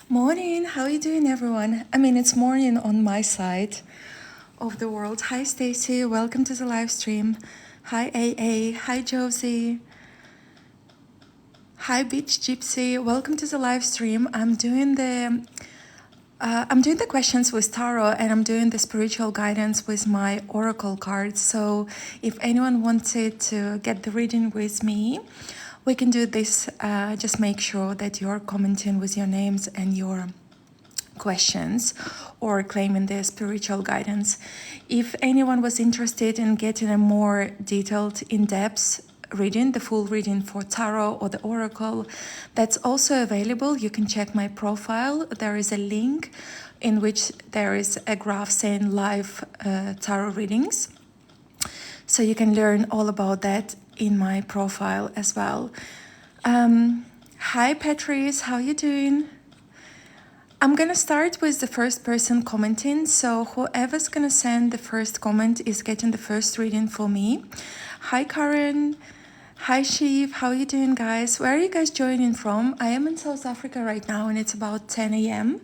Morning, how are you doing, everyone? I mean, it's morning on my side of the world. Hi, Stacy. Welcome to the live stream. Hi, AA. Hi, Josie. Hi, Beach Gypsy. Welcome to the live stream. I'm doing the questions with tarot, and I'm doing the spiritual guidance with my oracle cards. So, if anyone wanted to get the reading with me, we can do this. Just make sure that you're commenting with your names and your questions or claiming the spiritual guidance. If anyone was interested in getting a more detailed, in-depth reading, the full reading for tarot or the oracle, that's also available. You can check my profile. There is a link in which there is a graph saying live tarot readings. So you can learn all about that in my profile as well. Hi, Patrice. How you doing? I'm going to start with the first person commenting. So whoever's going to send the first comment is getting the first reading for me. Hi, Karen. Hi, Shiv. How are you doing, guys? Where are you guys joining from? I am in South Africa right now, and it's about 10 a.m.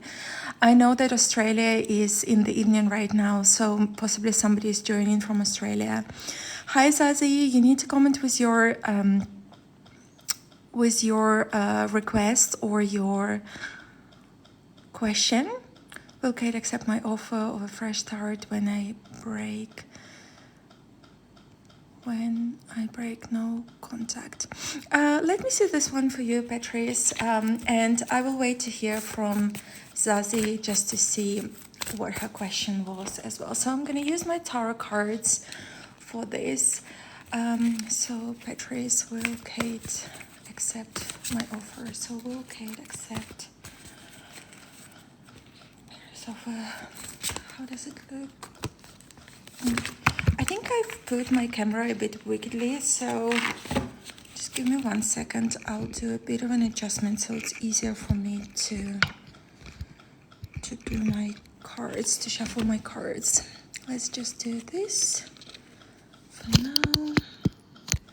I know that Australia is in the evening right now, so possibly somebody is joining from Australia. Hi, Zazie. You need to comment with your request or your question. Will Kate accept my offer of a fresh start when I break no contact? Let me see this one for you, Patrice, and I will wait to hear from Zazie just to see what her question was as well. So I'm going to use my tarot cards for this. So Patrice, will Kate accept my offer? So will Kate accept? So how does it look? I think I've put my camera a bit wickedly, so just give me 1 second. I'll do a bit of an adjustment so it's easier for me to do my cards, to shuffle my cards. Let's just do this for now.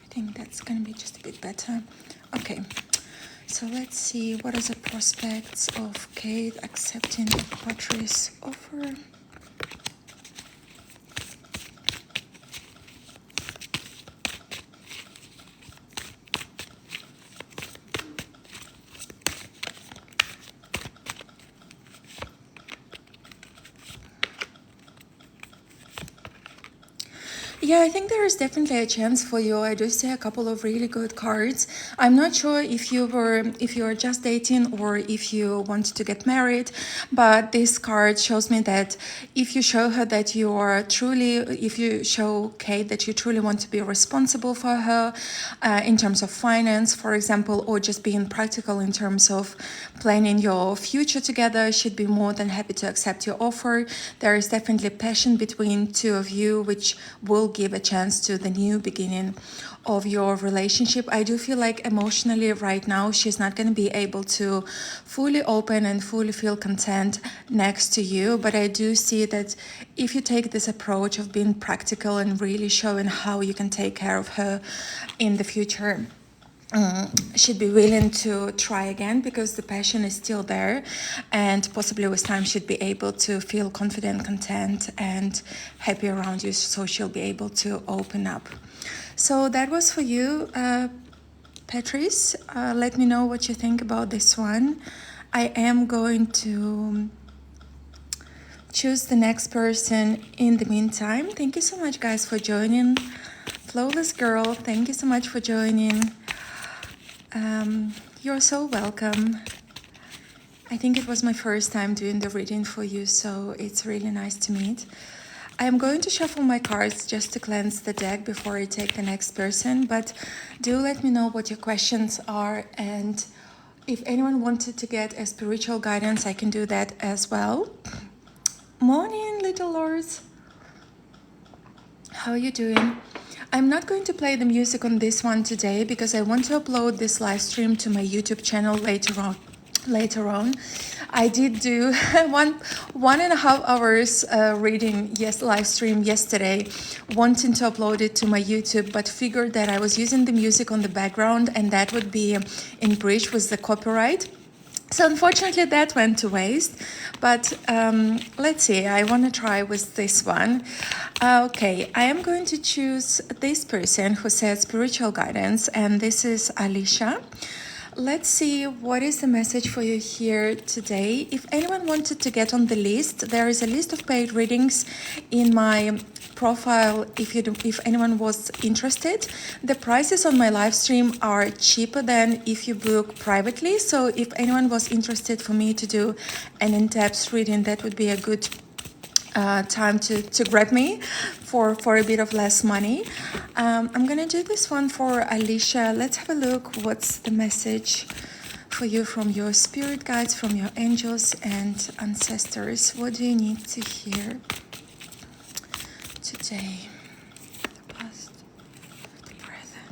I think that's gonna be just a bit better. Okay. So let's see, what are the prospects of Kate accepting the Patrice offer? Yeah, I think there is definitely a chance for you. I do see a couple of really good cards. I'm not sure if you're just dating or if you want to get married, but this card shows me that if you show her that you are truly, if you show Kate that you truly want to be responsible for her in terms of finance, for example, or just being practical in terms of planning your future together, she'd be more than happy to accept your offer. There is definitely passion between two of you, which will give a chance to the new beginning of your relationship. I do feel like emotionally right now she's not going to be able to fully open and fully feel content next to you, but I do see that if you take this approach of being practical and really showing how you can take care of her in the future, she'd be willing to try again because the passion is still there, and possibly with time she'd be able to feel confident, content and happy around you, so she'll be able to open up. So that was for you, Patrice. Let me know what you think about this one. I am going to choose the next person in the meantime. Thank you so much, guys, for joining. Flawless Girl, thank you so much for joining. You're so welcome. I think it was my first time doing the reading for you, so it's really nice to meet. I'm going to shuffle my cards just to cleanse the deck before I take the next person, but do let me know what your questions are, and if anyone wanted to get a spiritual guidance, I can do that as well. Morning, little lords. How are you doing? I'm not going to play the music on this one today because I want to upload this live stream to my YouTube channel later on. I did do one and a half hours reading live stream yesterday, wanting to upload it to my YouTube, but figured that I was using the music on the background and that would be in breach with the copyright. So unfortunately that went to waste, but let's see, I want to try with this one. Okay, I am going to choose this person who said spiritual guidance, and this is Alicia. Let's see what is the message for you here today. If anyone wanted to get on the list, there is a list of paid readings in my profile if anyone was interested. The prices on my live stream are cheaper than if you book privately. So if anyone was interested for me to do an in-depth reading, that would be a good time to grab me for a bit of less money. I'm gonna do this one for Alicia. Let's have a look. What's the message for you from your spirit guides, from your angels and ancestors? What do you need to hear today? The past, the present,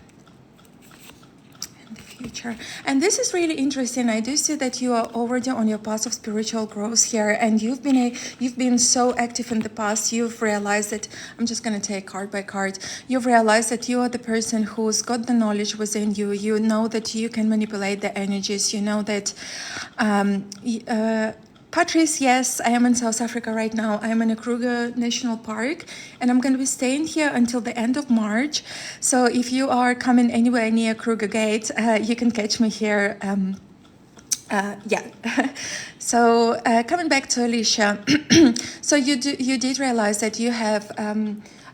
and the future. And this is really interesting. I do see that you are already on your path of spiritual growth here, and you've been so active in the past. You've realized that, I'm just going to take card by card. You've realized that you are the person who's got the knowledge within you. You know that you can manipulate the energies. You know that Patrice, yes, I am in South Africa right now. I am in a Kruger National Park, and I'm going to be staying here until the end of March. So if you are coming anywhere near Kruger Gate, you can catch me here. Yeah. So coming back to Alicia, so you did realize that you have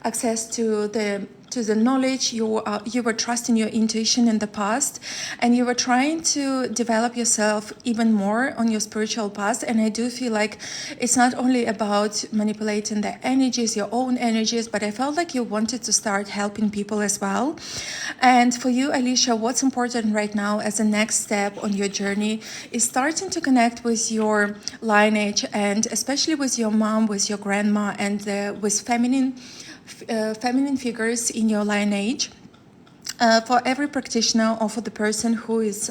access to the knowledge. You were trusting your intuition in the past, and you were trying to develop yourself even more on your spiritual path. And I do feel like it's not only about manipulating the energies, your own energies, but I felt like you wanted to start helping people as well. And for you, Alicia, what's important right now as a next step on your journey is starting to connect with your lineage, and especially with your mom, with your grandma, and with feminine figures in your lineage. For every practitioner, or for the person who is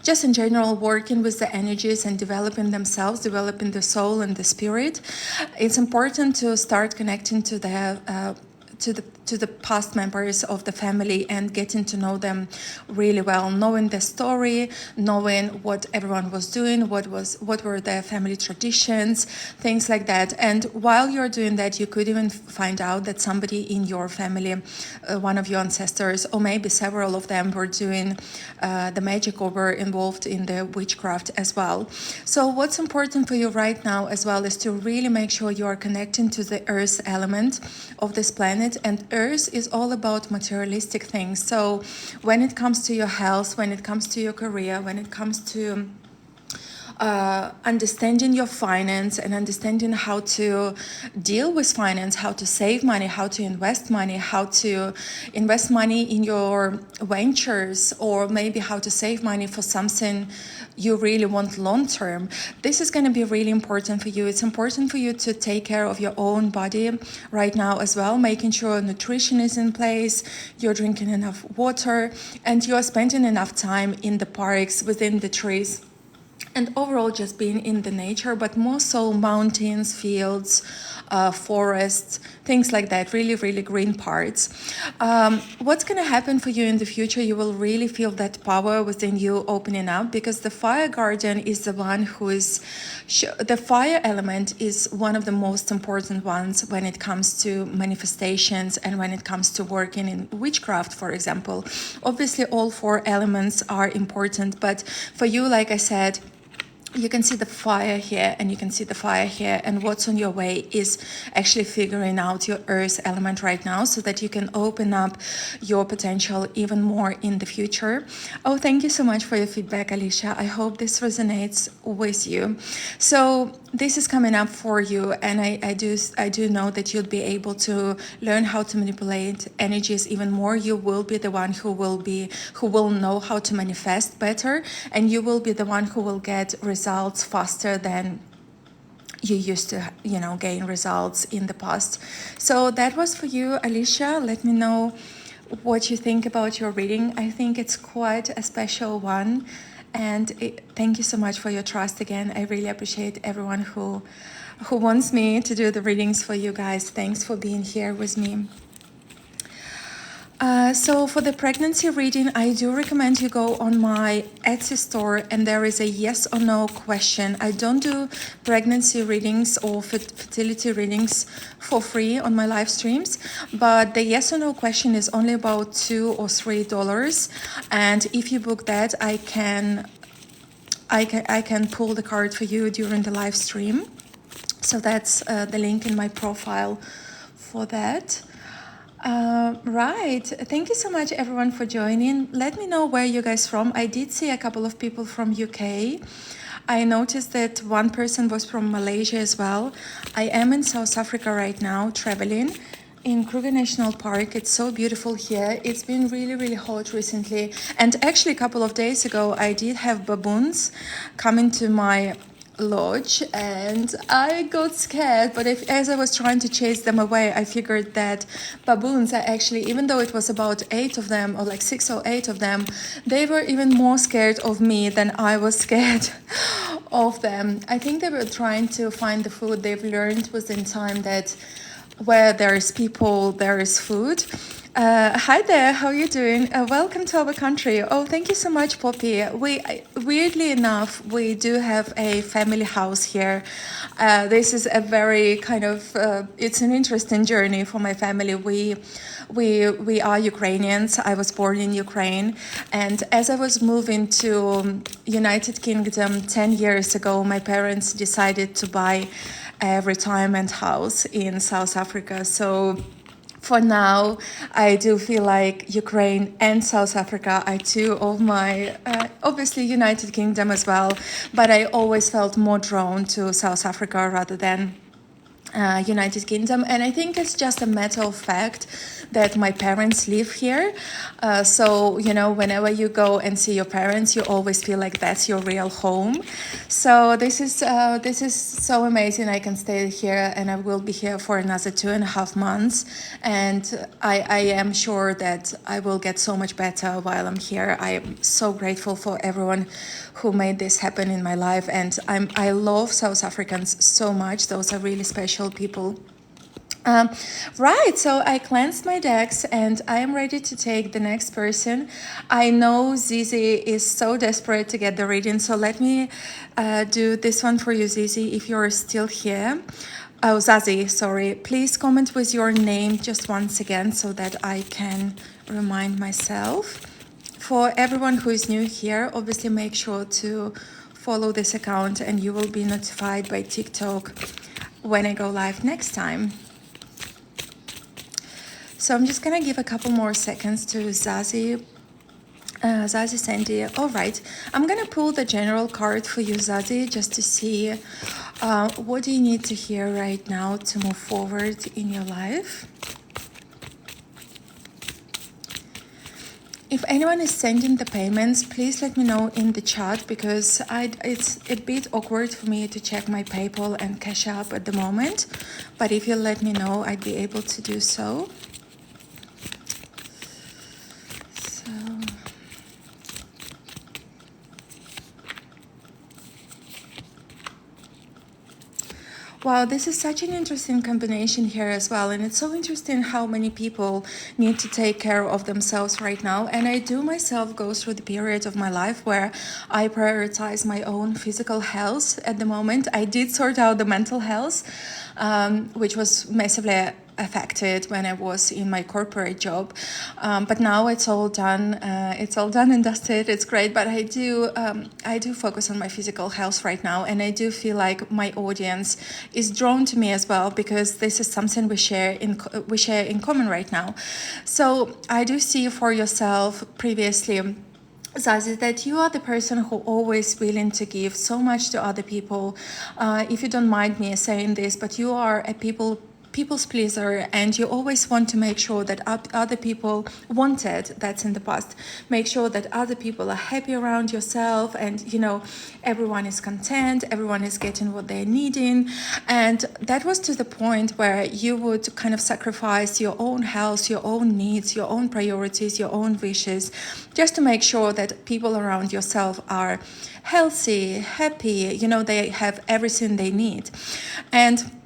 just in general working with the energies and developing themselves, developing the soul and the spirit, it's important to start connecting to the past members of the family and getting to know them really well, knowing the story, knowing what everyone was doing, what were their family traditions, things like that. And while you're doing that, you could even find out that somebody in your family, one of your ancestors, or maybe several of them, were doing the magic or were involved in the witchcraft as well. So what's important for you right now as well is to really make sure you are connecting to the earth element of this planet. And earth is all about materialistic things. So when it comes to your health, when it comes to your career, when it comes to understanding your finance and understanding how to deal with finance, how to save money, how to invest money, how to invest money in your ventures, or maybe how to save money for something you really want long term. This is going to be really important for you. It's important for you to take care of your own body right now as well, making sure nutrition is in place, you're drinking enough water, and you're spending enough time in the parks, within the trees, and overall just being in the nature, but more so mountains, fields, forests, things like that, really, really green parts. What's going to happen for you in the future, you will really feel that power within you opening up, because the fire guardian is the one who is, the fire element is one of the most important ones when it comes to manifestations and when it comes to working in witchcraft, for example. Obviously, all four elements are important, but for you, like I said, you can see the fire here and you can see the fire here, and what's on your way is actually figuring out your earth element right now so that you can open up your potential even more in the future. Oh, thank you so much for your feedback, Alicia. I hope this resonates with you. So this is coming up for you, and I do know that you'll be able to learn how to manipulate energies even more. You will be the one who will know how to manifest better, and you will be the one who will get results faster than you used to, gain results in the past. So that was for you, Alicia. Let me know what you think about your reading. I think it's quite a special one. And thank you so much for your trust again. I really appreciate everyone who wants me to do the readings for you guys. Thanks for being here with me. So for the pregnancy reading, I do recommend you go on my Etsy store and there is a yes or no question. I don't do pregnancy readings or fertility readings for free on my live streams, but the yes or no question is only about $2 or $3. And if you book that, I can pull the card for you during the live stream. So that's the link in my profile for that. Right. Thank you so much, everyone, for joining. Let me know where you guys from. I did see a couple of people from UK. I noticed that one person was from Malaysia as well. I am in South Africa right now, traveling in Kruger National Park. It's so beautiful here. It's been really, really hot recently. And actually, a couple of days ago, I did have baboons coming to my lodge and I got scared, but as I was trying to chase them away, I figured that baboons are actually, even though it was about 8 of them or like 6 or 8 of them, they were even more scared of me than I was scared of them. I think they were trying to find the food. They've learned within time that where there is people, there is food. Hi there, how are you doing? Welcome to our country. Oh, thank you so much, Poppy. Weirdly enough, we do have a family house here. This is a very kind of, it's an interesting journey for my family. We are Ukrainians. I was born in Ukraine. And as I was moving to United Kingdom 10 years ago, my parents decided to buy a retirement house in South Africa. So for now, I do feel like Ukraine and South Africa are two of my, obviously United Kingdom as well, but I always felt more drawn to South Africa rather than United Kingdom. And I think it's just a matter of fact that my parents live here. So, you know, whenever you go and see your parents, you always feel like that's your real home. So this is so amazing. I can stay here and I will be here for another 2.5 months. And I am sure that I will get so much better while I'm here. I am so grateful for everyone who made this happen in my life. And I love South Africans so much. Those are really special people. Right, so I cleansed my decks and I am ready to take the next person. I know Zizi is so desperate to get the reading, so let me do this one for you, Zizi, if you're still here. Oh, Zazie, sorry. Please comment with your name just once again so that I can remind myself. For everyone who is new here, obviously make sure to follow this account and you will be notified by TikTok when I go live next time. So I'm just gonna give a couple more seconds to Zazie. Zazie Sandy. All right, I'm gonna pull the general card for you, Zazie, just to see what do you need to hear right now to move forward in your life. If anyone is sending the payments, please let me know in the chat because it's a bit awkward for me to check my PayPal and Cash App at the moment. But if you let me know, I'd be able to do so. Wow, this is such an interesting combination here as well. And it's so interesting how many people need to take care of themselves right now. And I do myself go through the period of my life where I prioritize my own physical health at the moment. I did sort out the mental health, which was massively affected when I was in my corporate job, but now it's all done. It's all done and dusted. It's great, but I do focus on my physical health right now, and I do feel like my audience is drawn to me as well because this is something we share in common right now. So I do see for yourself previously, Zazie, that you are the person who always willing to give so much to other people. If you don't mind me saying this, but you are a people's pleaser and you always want to make sure that other people wanted, that's in the past, make sure that other people are happy around yourself and, you know, everyone is content, everyone is getting what they're needing. And that was to the point where you would kind of sacrifice your own health, your own needs, your own priorities, your own wishes, just to make sure that people around yourself are healthy, happy, you know, they have everything they need. And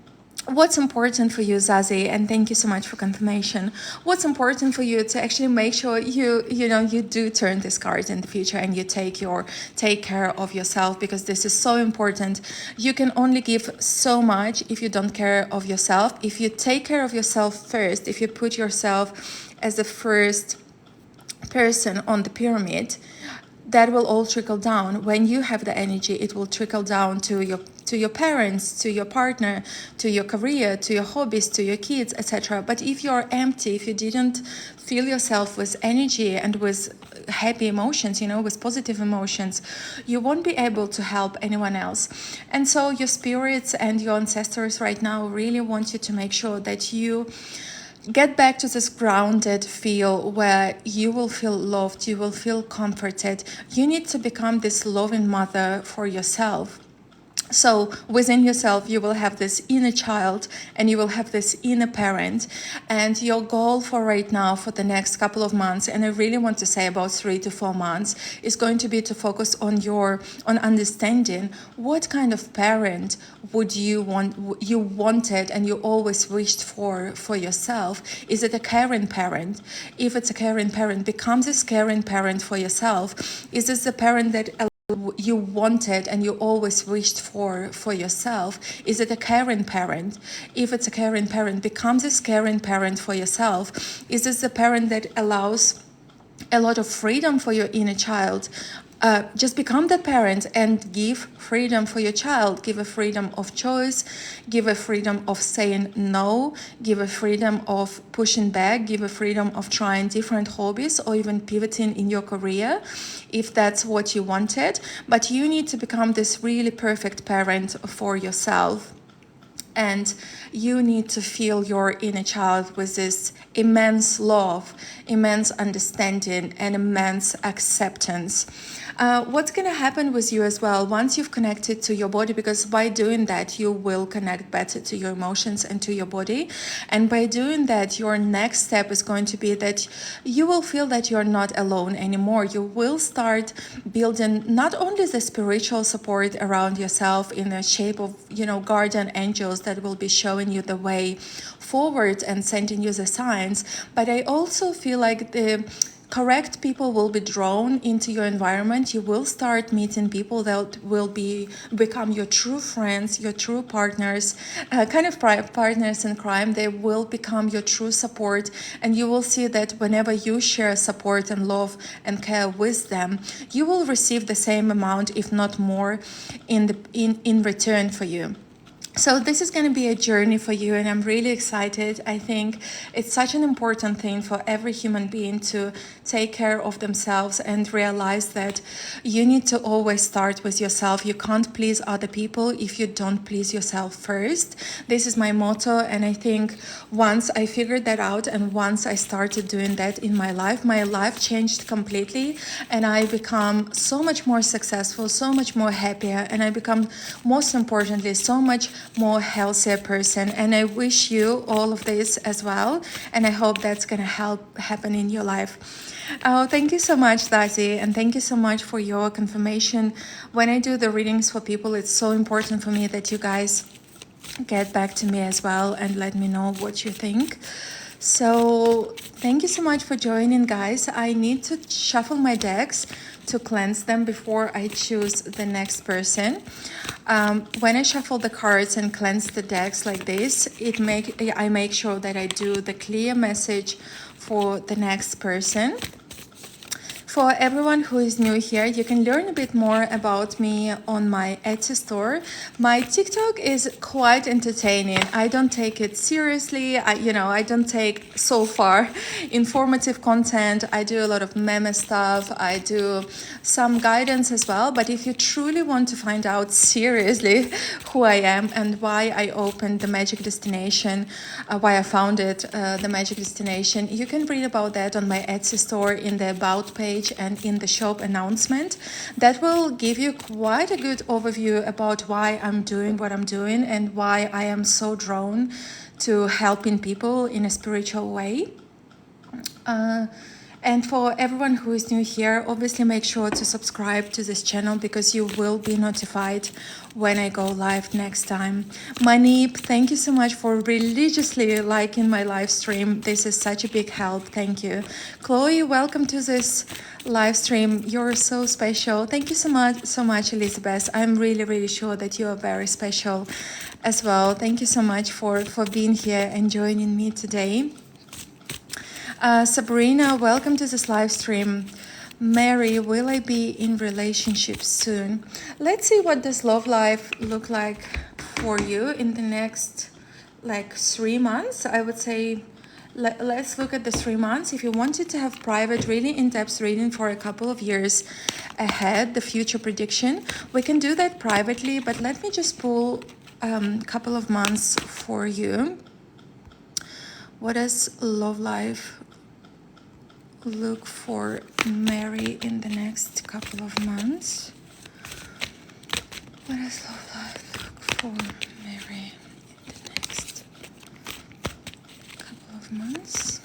What's important for you, Zazie, and thank you so much for confirmation. What's important for you to actually make sure you do turn this card in the future, and you take care of yourself, because this is so important. You can only give so much if you don't care of yourself. If you take care of yourself first, if you put yourself as the first person on the pyramid, that will all trickle down. When you have the energy, it will trickle down to your parents, to your partner, to your career, to your hobbies, to your kids, etc. But if you're empty, if you didn't fill yourself with energy and with happy emotions, with positive emotions, you won't be able to help anyone else. And so your spirits and your ancestors right now really want you to make sure that you get back to this grounded feel where you will feel loved, you will feel comforted. You need to become this loving mother for yourself. So within yourself, you will have this inner child and you will have this inner parent. And your goal for right now, for the next couple of months, and I really want to say about 3 to 4 months, is going to be to focus on understanding what kind of parent would you wanted and you always wished for yourself. Is it a caring parent? If it's a caring parent, become this caring parent for yourself. Is this the parent that you wanted and you always wished for yourself? Is it a caring parent? If it's a caring parent, become this caring parent for yourself. Is this the parent that allows a lot of freedom for your inner child? Just become the parent and give freedom for your child. Give a freedom of choice, give a freedom of saying no, give a freedom of pushing back, give a freedom of trying different hobbies or even pivoting in your career if that's what you wanted. But you need to become this really perfect parent for yourself. And you need to fill your inner child with this immense love, immense understanding, and immense acceptance. What's going to happen with you as well once you've connected to your body, because by doing that, you will connect better to your emotions and to your body. And by doing that, your next step is going to be that you will feel that you're not alone anymore. You will start building not only the spiritual support around yourself in the shape of, guardian angels that will be showing you the way forward and sending you the signs, but I also feel like the correct people will be drawn into your environment. You will start meeting people that will become your true friends, your true partners, kind of partners in crime. They will become your true support, and you will see that whenever you share support and love and care with them, you will receive the same amount, if not more, in return for you. So this is going to be a journey for you, and I'm really excited. I think it's such an important thing for every human being to take care of themselves and realize that you need to always start with yourself. You can't please other people if you don't please yourself first. This is my motto, and I think once I figured that out and once I started doing that in my life changed completely, and I become so much more successful, so much more happier, and I become, most importantly, so much more healthier person. And I wish you all of this as well, and I hope that's going to help happen in your life. Oh, thank you so much, Daisy, and thank you so much for your confirmation. When I do the readings for people, it's so important for me that you guys get back to me as well and let me know what you think. So thank you so much for joining, guys. I need to shuffle my decks to cleanse them before I choose the next person. When I shuffle the cards and cleanse the decks like this, I make sure that I do the clear message for the next person. For everyone who is new here, you can learn a bit more about me on my Etsy store. My TikTok is quite entertaining. I don't take it seriously. I don't take so far informative content. I do a lot of meme stuff. I do some guidance as well. But if you truly want to find out seriously who I am and why I opened the Magic Destination, why I founded the Magic Destination, you can read about that on my Etsy store in the About page and in the shop announcement. That will give you quite a good overview about why I'm doing what I'm doing and why I am so drawn to helping people in a spiritual way. And for everyone who is new here, obviously make sure to subscribe to this channel because you will be notified when I go live next time. Manip, thank you so much for religiously liking my live stream. This is such a big help. Thank you. Chloe, welcome to this live stream. You're so special. Thank you so much, Elizabeth. I'm really, really sure that you are very special as well. Thank you so much for being here and joining me today. Sabrina, welcome to this live stream. Mary, will I be in relationships soon? Let's see what does love life look like for you in the next like 3 months. I would say let's look at the 3 months. If you wanted to have private, really in-depth reading for a couple of years ahead, the future prediction, we can do that privately, but let me just pull a couple of months for you. What does love life look for Mary in the next couple of months? What does love life look for Mary in the next couple of months?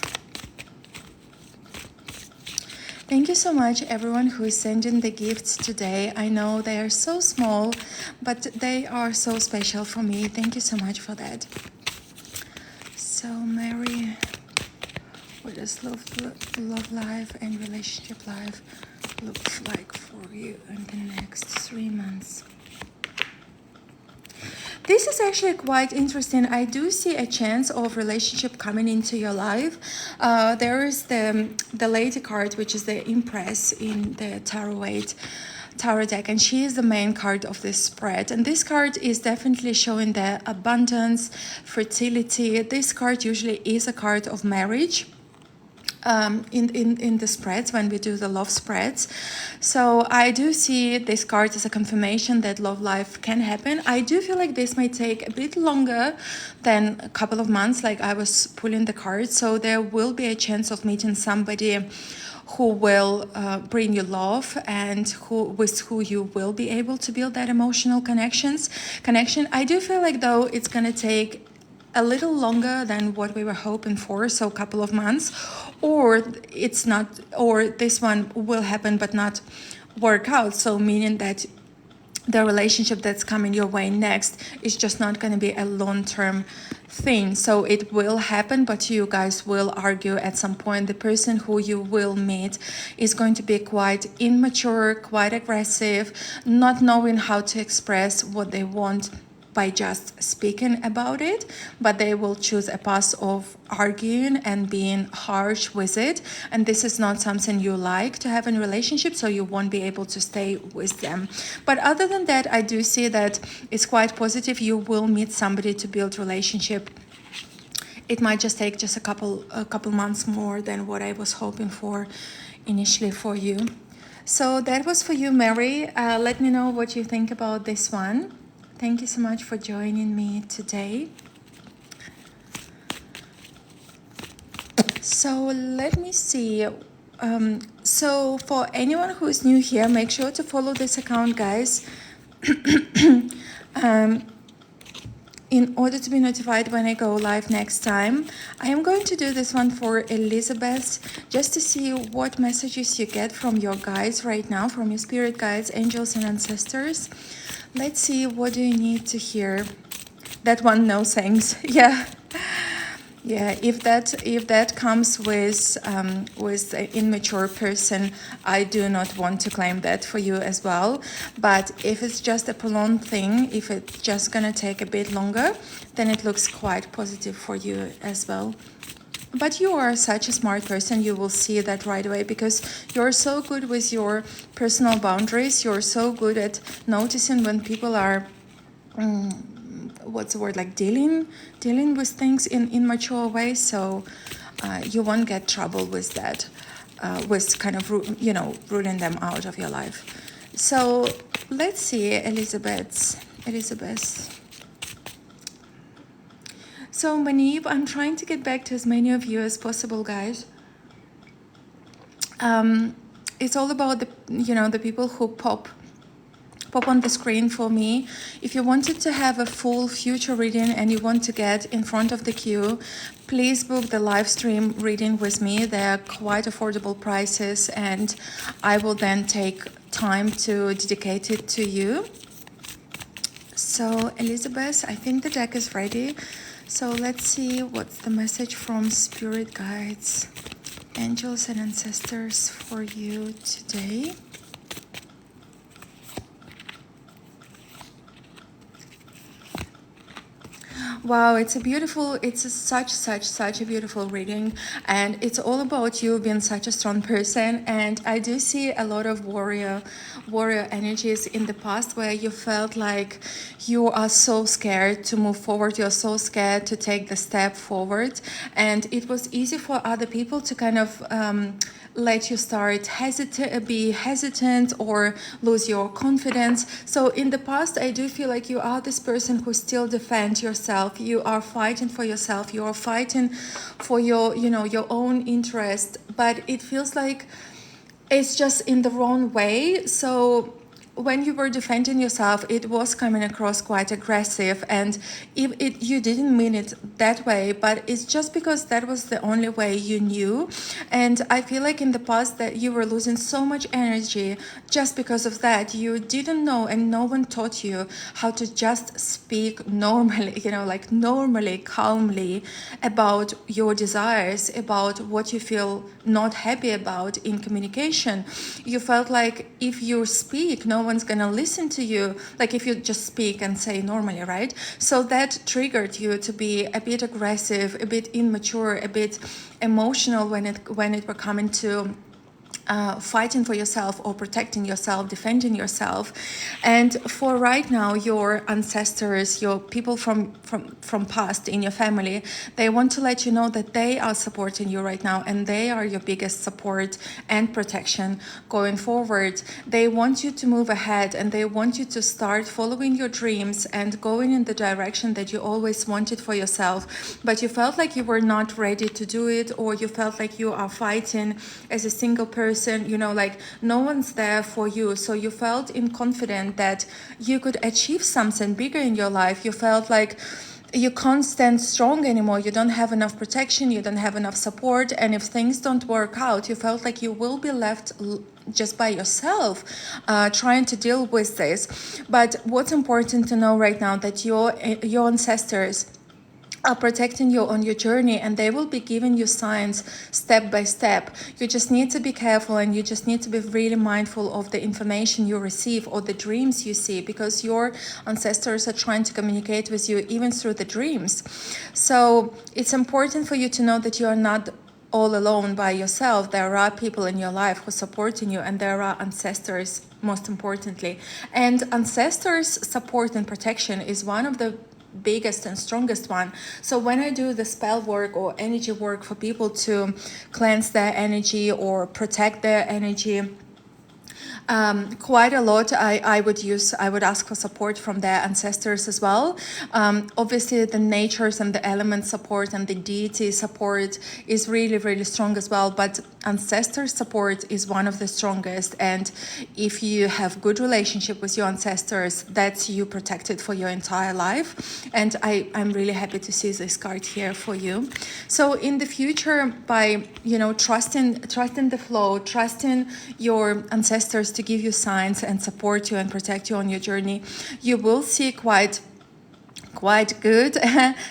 Thank you so much, everyone who is sending the gifts today. I know they are so small, but they are so special for me. Thank you so much for that. So, Mary, what does love life and relationship life look like for you in the next 3 months? This is actually quite interesting. I do see a chance of relationship coming into your life. There is the Lady card, which is the Empress in the Tarot deck, and she is the main card of this spread. And this card is definitely showing the abundance, fertility. This card usually is a card of marriage. In the spreads, when we do the love spreads. So I do see this card as a confirmation that love life can happen. I do feel like this may take a bit longer than a couple of months, like I was pulling the cards. So there will be a chance of meeting somebody who will bring you love and with who you will be able to build that emotional connection. I do feel like though it's gonna take a little longer than what we were hoping for, so a couple of months, or it's not, or this one will happen but not work out, so meaning that the relationship that's coming your way next is just not going to be a long-term thing. So it will happen, but you guys will argue at some point. The person who you will meet is going to be quite immature, quite aggressive, not knowing how to express what they want by just speaking about it, but they will choose a path of arguing and being harsh with it. And this is not something you like to have in a relationship, so you won't be able to stay with them. But other than that, I do see that it's quite positive. You will meet somebody to build relationship. It might just take just a couple months more than what I was hoping for initially for you. So that was for you, Mary. Let me know what you think about this one. Thank you so much for joining me today. So let me see. So for anyone who is new here, make sure to follow this account, guys, in order to be notified when I go live next time. I am going to do this one for Elizabeth, just to see what messages you get from your guides right now, from your spirit guides, angels and ancestors. Let's see, what do you need to hear? That one, no thanks. Yeah. If that comes with an immature person, I do not want to claim that for you as well. But if it's just a prolonged thing, if it's just gonna take a bit longer, then it looks quite positive for you as well. But you are such a smart person, you will see that right away, because you're so good with your personal boundaries. You're so good at noticing when people are, what's the word, like dealing with things in immature ways. So you won't get trouble with that, with kind of, ruling them out of your life. So let's see, Elizabeth. So Manib, I'm trying to get back to as many of you as possible, guys. It's all about the people who pop pop on the screen for me. If you wanted to have a full future reading and you want to get in front of the queue, please book the live stream reading with me. They're quite affordable prices, and I will then take time to dedicate it to you. So Elizabeth, I think the deck is ready. So let's see what's the message from spirit guides, angels and ancestors for you today. Wow, it's such a beautiful reading, and it's all about you being such a strong person. And I do see a lot of warrior energies in the past, where you felt like you are so scared to move forward, you're so scared to take the step forward, and it was easy for other people to kind of let you start be hesitant or lose your confidence. So in the past, I do feel like you are this person who still defends yourself. You are fighting for yourself. You are fighting for your, your own interest. But it feels like it's just in the wrong way. So when you were defending yourself, it was coming across quite aggressive, and you didn't mean it that way, but it's just because that was the only way you knew. And I feel like in the past that you were losing so much energy just because of that. You didn't know, and no one taught you how to just speak normally, like normally, calmly about your desires, about what you feel not happy about in communication. You felt like if you speak, no one's gonna listen to you, like if you just speak and say normally, right? So that triggered you to be a bit aggressive, a bit immature, a bit emotional when it were coming to fighting for yourself or protecting yourself, defending yourself. And for right now, your ancestors, your people from past in your family, they want to let you know that they are supporting you right now, and they are your biggest support and protection going forward. They want you to move ahead, and they want you to start following your dreams and going in the direction that you always wanted for yourself, but you felt like you were not ready to do it, or you felt like you are fighting as a single person, like no one's there for you. So you felt confident that you could achieve something bigger in your life. You felt like you can't stand strong anymore. You don't have enough protection, you don't have enough support, and if things don't work out, you felt like you will be left just by yourself, trying to deal with this. But what's important to know right now, that your ancestors are protecting you on your journey, and they will be giving you signs step by step. You just need to be careful, and you just need to be really mindful of the information you receive or the dreams you see, because your ancestors are trying to communicate with you even through the dreams. So it's important for you to know that you are not all alone by yourself. There are people in your life who are supporting you, and there are ancestors, most importantly. And ancestors' support and protection is one of the biggest and strongest one. So when I do the spell work or energy work for people to cleanse their energy or protect their energy, quite a lot I would ask for support from their ancestors as well. Obviously the natures and the element support and the deity support is really, really strong as well, but ancestor support is one of the strongest. And if you have good relationship with your ancestors, that's you protected for your entire life. And I'm really happy to see this card here for you. So in the future, by trusting the flow, trusting your ancestors to give you signs and support you and protect you on your journey, you will see quite good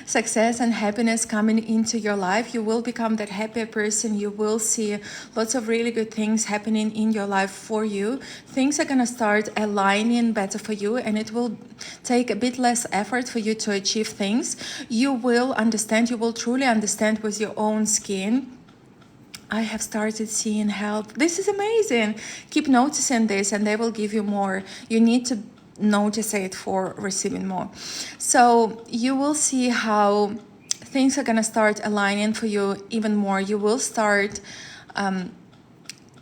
success and happiness coming into your life. You will become that happier person. You will see lots of really good things happening in your life for you. Things are going to start aligning better for you, and it will take a bit less effort for you to achieve things. You will truly understand with your own skin. I have started seeing help. This is amazing. Keep noticing this, and they will give you more. You need to notice it for receiving more. So you will see how things are going to start aligning for you even more. You will start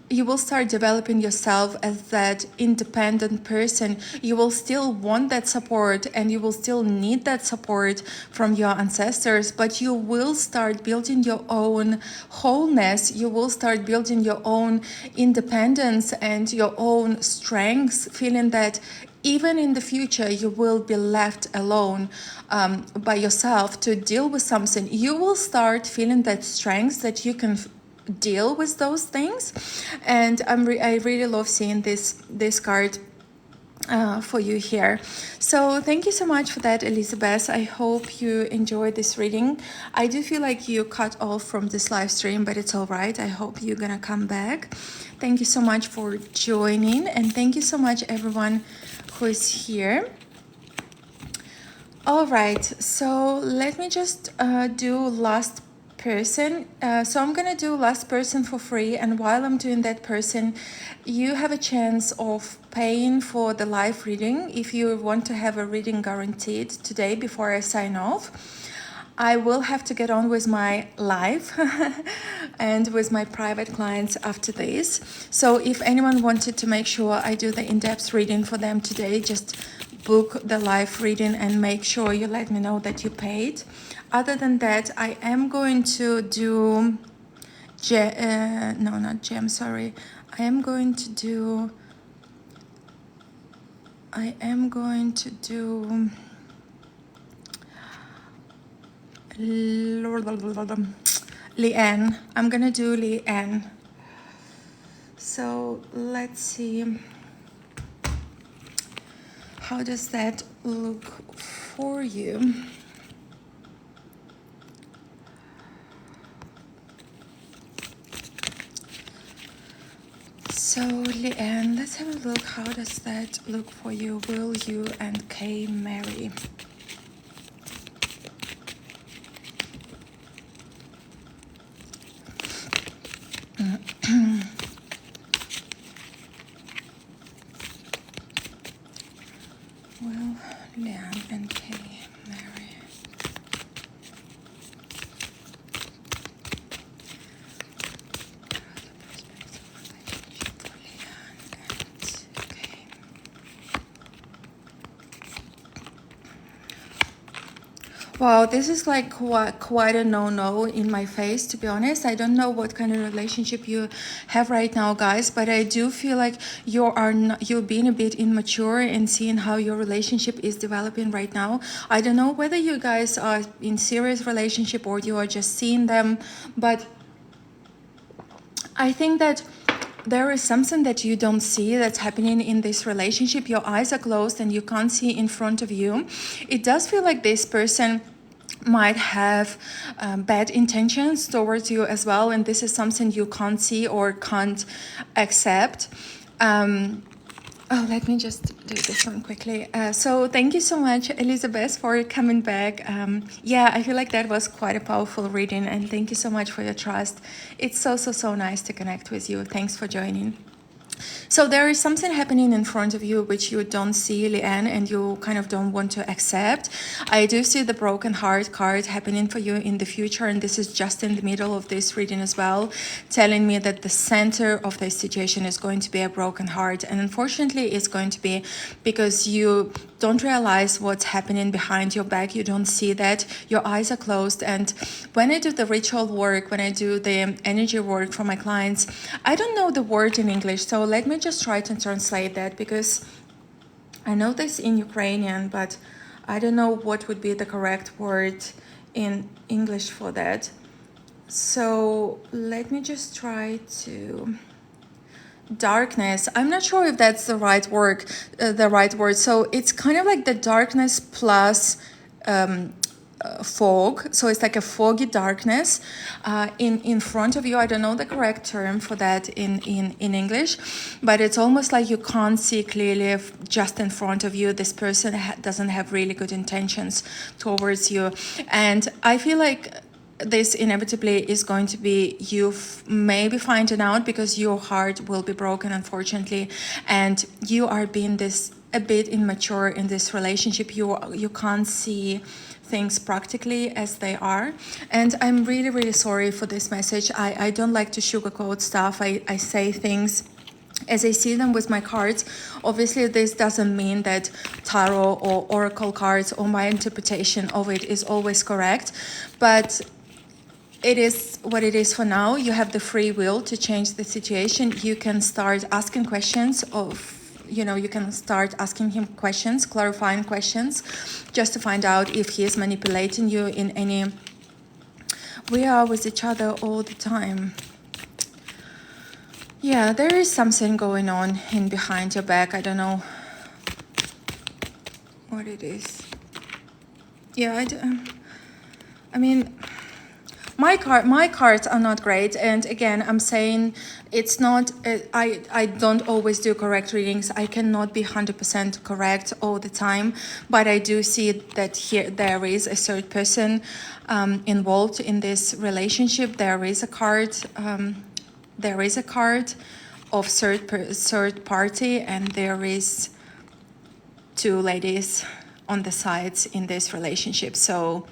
you will start developing yourself as that independent person. You will still want that support and you will still need that support from your ancestors, but you will start building your own wholeness. You will start building your own independence and your own strengths, feeling that even in the future you will be left alone by yourself to deal with something. You will start feeling that strength that you can deal with those things. And I really love seeing this card for you here. So thank you so much for that, Elizabeth. I hope you enjoyed this reading. I do feel like you cut off from this live stream, but it's all right. I hope you're gonna come back. Thank you so much for joining, and thank you so much everyone who is here. All right, so let me just do last person. So I'm gonna do last person for free, and while I'm doing that person, you have a chance of paying for the live reading if you want to have a reading guaranteed today before I sign off. I will have to get on with my live and with my private clients after this. So if anyone wanted to make sure I do the in-depth reading for them today, just book the live reading and make sure you let me know that you paid. Other than that, I am going to do no, not gem, sorry. I am going to do Leanne. I'm gonna do Leanne. So let's see. How does that look for you? So Leanne, let's have a look. How does that look for you? Will you and Kay marry? Will Leanne and Kay marry? Wow, this is like quite a no-no in my face, to be honest. I don't know what kind of relationship you have right now, guys, but I do feel like you're being a bit immature in seeing how your relationship is developing right now. I don't know whether you guys are in serious relationship or you are just seeing them, but I think that there is something that you don't see that's happening in this relationship. Your eyes are closed and you can't see in front of you. It does feel like this person might have bad intentions towards you as well, and this is something you can't see or can't accept. Oh, let me just do this one quickly. So thank you so much, Elizabeth, for coming back. Yeah, I feel like that was quite a powerful reading, and thank you so much for your trust. It's so nice to connect with you. Thanks for joining. So there is something happening in front of you which you don't see, Leanne, and you kind of don't want to accept. I do see the broken heart card happening for you in the future, and this is just in the middle of this reading as well, telling me that the center of the situation is going to be a broken heart. And unfortunately, it's going to be because you don't realize what's happening behind your back. You don't see that. Your eyes are closed. And when I do the ritual work, when I do the energy work for my clients, I don't know the word in English. So let me just try to translate that, because I know this in Ukrainian, but I don't know what would be the correct word in English for that. So let me just try to... darkness. I'm not sure if that's the right word. So it's kind of like the darkness plus fog. So it's like a foggy darkness in front of you. I don't know the correct term for that in English, but it's almost like you can't see clearly just in front of you. This person doesn't have really good intentions towards you, and I feel like this inevitably is going to be you maybe finding out, because your heart will be broken, unfortunately, and you are being this a bit immature in this relationship. You can't see things practically as they are. And I'm really, really sorry for this message. I don't like to sugarcoat stuff. I say things as I see them with my cards. Obviously, this doesn't mean that tarot or oracle cards or my interpretation of it is always correct, but it is what it is for now. You have the free will to change the situation. You can start asking questions you can start asking him questions, clarifying questions, just to find out if he is manipulating you in any... We are with each other all the time. Yeah, there is something going on in behind your back. I don't know what it is. Yeah, I mean, my cards are not great, and again, I'm saying it's not. I don't always do correct readings. I cannot be 100% correct all the time, but I do see that here there is a third person involved in this relationship. There is a card. There is a card of third party, and there is two ladies on the sides in this relationship. So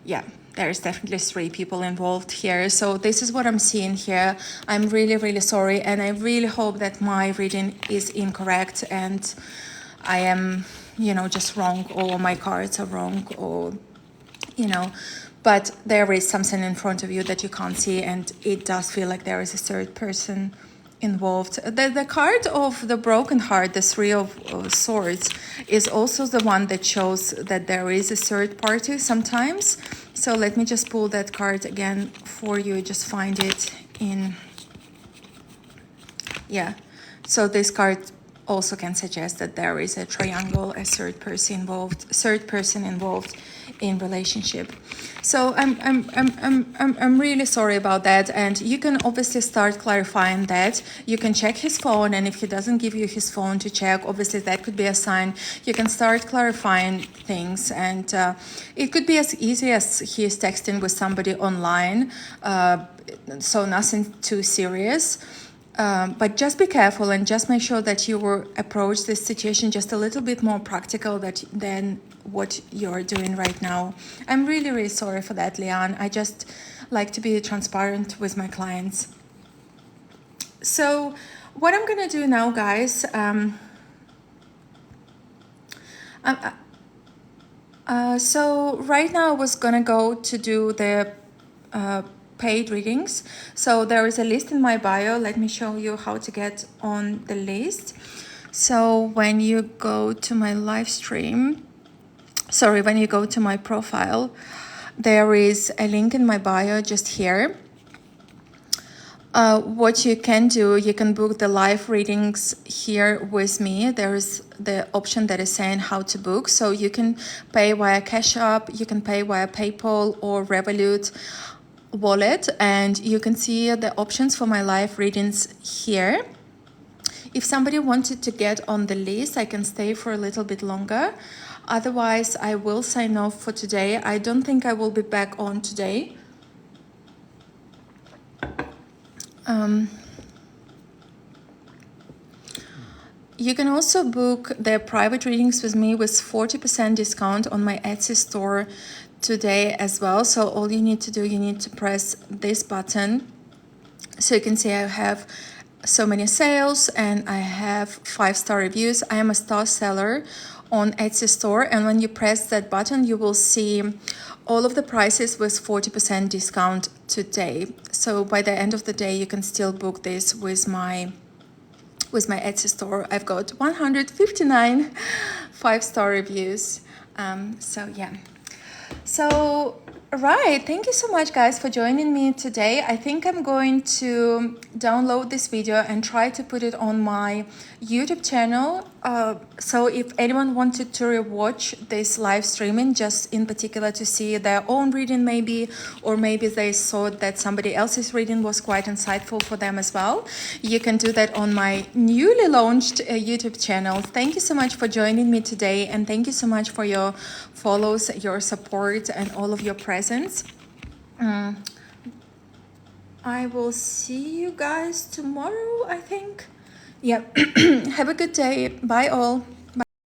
yeah, there's definitely three people involved here. So this is what I'm seeing here. I'm really, really sorry, and I really hope that my reading is incorrect and I am, just wrong, or my cards are wrong, or, but there is something in front of you that you can't see, and it does feel like there is a third person involved. The card of the broken heart, the Three of Swords, is also the one that shows that there is a third party sometimes. So let me just pull that card again for you. Just find it in... Yeah. So this card also can suggest that there is a triangle, a third person involved in relationship. So I'm really sorry about that, and you can obviously start clarifying that. You can check his phone, and if he doesn't give you his phone to check, obviously that could be a sign. You can start clarifying things, and it could be as easy as he is texting with somebody online, so nothing too serious. But just be careful and just make sure that you will approach this situation just a little bit more practical than what you're doing right now. I'm really, really sorry for that, Leanne. I just like to be transparent with my clients. So what I'm going to do now, guys, so right now I was going to go to do the paid readings. So there is a list in my bio. Let me show you how to get on the list. So when you go to my live stream, when you go to my profile, there is a link in my bio just here. What you can do, you can book the live readings here with me. There is the option that is saying how to book. So you can pay via Cash App, you can pay via PayPal or Revolut wallet, and you can see the options for my live readings here. If somebody wanted to get on the list, I can stay for a little bit longer. Otherwise, I will sign off for today. I don't think I will be back on today. You can also book the private readings with me with 40% discount on my Etsy store today as well. So all you need to do, you need to press this button. So you can see I have so many sales and I have 5-star reviews. I am a star seller on Etsy store, and when you press that button, you will see all of the prices with 40% discount today. So by the end of the day, you can still book this with my Etsy store. I've got 159 5-star reviews. So yeah. So right, thank you so much, guys, for joining me today. I think I'm going to download this video and try to put it on my YouTube channel. So if anyone wanted to rewatch this live streaming, just in particular to see their own reading maybe, or maybe they thought that somebody else's reading was quite insightful for them as well, you can do that on my newly launched YouTube channel. Thank you so much for joining me today, and thank you so much for your follows, your support, and all of your presence. I will see you guys tomorrow, I think. Yeah. Have a good day. Bye all.